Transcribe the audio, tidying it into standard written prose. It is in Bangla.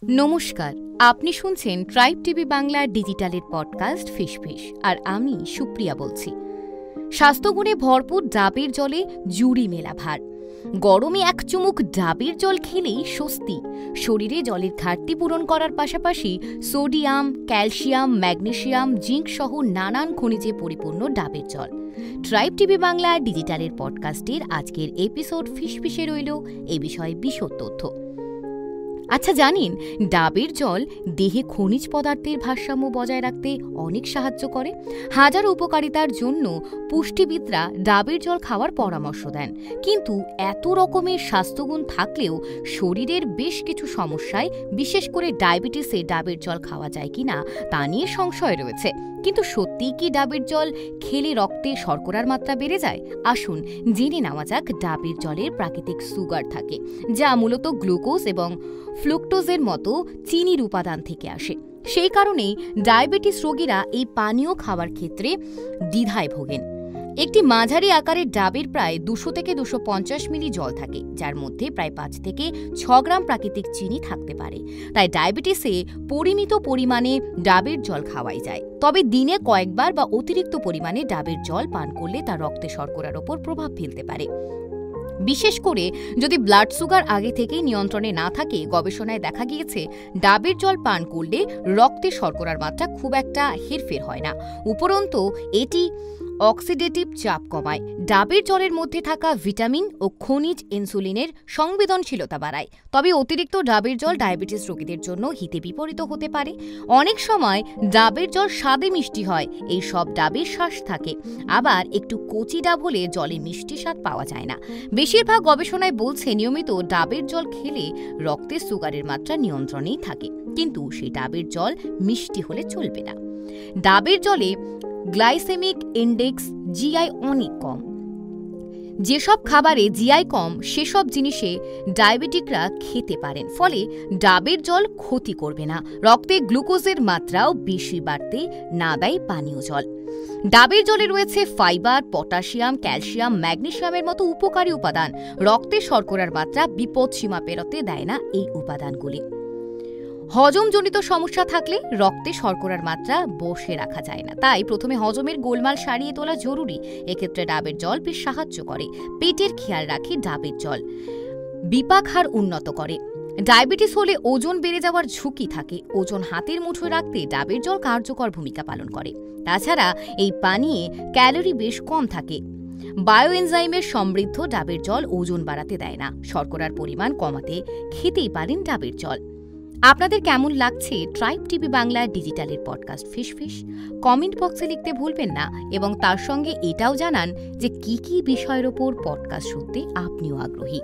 নমস্কার, আপনি শুনছেন ট্রাইব টিভি বাংলার ডিজিটালের পডকাস্ট ফিশফিশ, আর আমি সুপ্রিয়া বলছি। স্বাস্থ্যগুণে ভরপুর ডাবের জলে জুড়ি মেলা ভার। গরমে এক চুমুক ডাবের জল খেলেই স্বস্তি। শরীরে জলের ঘাটতি পূরণ করার পাশাপাশি সোডিয়াম, ক্যালসিয়াম, ম্যাগনেসিয়াম, জিঙ্ক সহ নানান খনিজে পরিপূর্ণ ডাবের জল। ট্রাইব টিভি বাংলা ডিজিটালের পডকাস্টের আজকের এপিসোড ফিশফিশে রইল এ বিষয়ে বিশদ তথ্য। আচ্ছা, জানেন ডাবের জল দেহে খনিজ পদার্থের ভারসাম্য বজায় রাখতে অনেক সাহায্য করে। হাজার উপকারিতার জন্য পুষ্টিবিদরা ডাবের জল খাওয়ার পরামর্শ দেন। কিন্তু এত রকমের স্বাস্থ্যগুণ থাকলেও শরীরের বেশ কিছু সমস্যায়, বিশেষ করে ডায়াবেটিসে ডাবের জল খাওয়া যায় কিনা তা নিয়ে সংশয় রয়েছে। কিন্তু সত্যিই কি ডাবের জল খেলে রক্তে শর্করার মাত্রা বেড়ে যায়? আসুন জেনে নেওয়া যাক। ডাবের জলের প্রাকৃতিক সুগার থাকে, যা মূলত গ্লুকোজ এবং ফ্রুক্টোজের মতো চিনির উপাদান থেকে আসে। সেই কারণেই ডায়াবেটিস রোগীরা এই পানীয় খাওয়ার ক্ষেত্রে দ্বিধায় ভোগেন। একটি মাঝারি আকারের ডাবের প্রায় 200 থেকে 250 মিলি জল থাকে, যার মধ্যে প্রায় 5 থেকে 6 গ্রাম প্রাকৃতিক চিনি থাকতে পারে। তাই ডায়াবেটিসে পরিমিত পরিমাণে ডাবের জল খাওয়াই যায়। তবে দিনে কয়েকবার বা অতিরিক্ত পরিমাণে ডাবের জল পান করলে তা রক্তে শর্করার ওপর প্রভাব ফেলতে পারে। বিশেষ করে যদি ব্লাড সুগার আগে থেকেই নিয়ন্ত্রণে না থাকে, গবেষণায় দেখা গিয়েছে ডাবের জল পান করলে রক্তে শর্করার মাত্রা খুব একটা হেরফের হয় না। উপরন্তু এটি অক্সিডেটিভ চাপ কমায়। ডাবের জলের মধ্যে থাকা ভিটামিন ও খনিজ ইনসুলিনের সংবেদনশীলতা বাড়ায়। তবে অতিরিক্ত ডাবের জল ডায়াবেটিস রোগীদের জন্য হিতে বিপরীত হতে পারে। অনেক সময় ডাবের জল স্বাদে মিষ্টি হয়, এই সব ডাবের শ্বাস থাকে। আবার একটু কচি ডাব হলে জলে মিষ্টি স্বাদ পাওয়া যায় না। বেশিরভাগ গবেষণায় বলছে নিয়মিত ডাবের জল খেলে রক্তে সুগারের মাত্রা নিয়ন্ত্রণেই থাকে, কিন্তু সেই ডাবের জল মিষ্টি হলে চলবে না। ডাবের জলে গ্লাইসেমিক ইন্ডেক্স জিআই অনেক কম। যেসব খাবারে জিআই কম সেসব জিনিসে ডায়াবেটিকরা খেতে পারেন, ফলে ডাবের জল ক্ষতি করবে না। রক্তে গ্লুকোজের মাত্রাও বেশি বাড়তে না দেয় পানীয় জল। ডাবের জলে রয়েছে ফাইবার, পটাশিয়াম, ক্যালসিয়াম, ম্যাগনেসিয়ামের মতো উপকারী উপাদান। রক্তে শর্করার মাত্রা বিপদসীমা পেরোতে দেয় না এই উপাদানগুলি। হজমজনিত সমস্যা থাকলে রক্তে শর্করার মাত্রা বসে রাখা যায় না, তাই প্রথমে হজমের গোলমাল সারিয়ে তোলা জরুরি। এক্ষেত্রে ডাবের জল বেশ সাহায্য করে। পেটের খেয়াল রাখে ডাবের জল। বিপাক হার উন্নত করে। ডায়াবেটিস হলে ওজন বেড়ে যাওয়ার ঝুঁকি থাকে। ওজন হাতের মুঠোয় রাখতে ডাবের জল কার্যকর ভূমিকা পালন করে। তাছাড়া এই পানীয়ে ক্যালোরি বেশ কম থাকে। বায়োএনজাইমের সমৃদ্ধ ডাবের জল ওজন বাড়াতে দেয় না। শর্করার পরিমাণ কমাতে খেতেই পারেন ডাবের জল। আপনাদের কেমন লাগছে ট্রাইব টিভি বাংলা ডিজিটালের পডকাস্ট ফিশফিশ? কমেন্ট বক্সে লিখতে ভুলবেন না, এবং তার সঙ্গে এটাও জানান যে কি কি বিষয়ের ওপর পডকাস্ট শুনতে আপনিও আগ্রহী।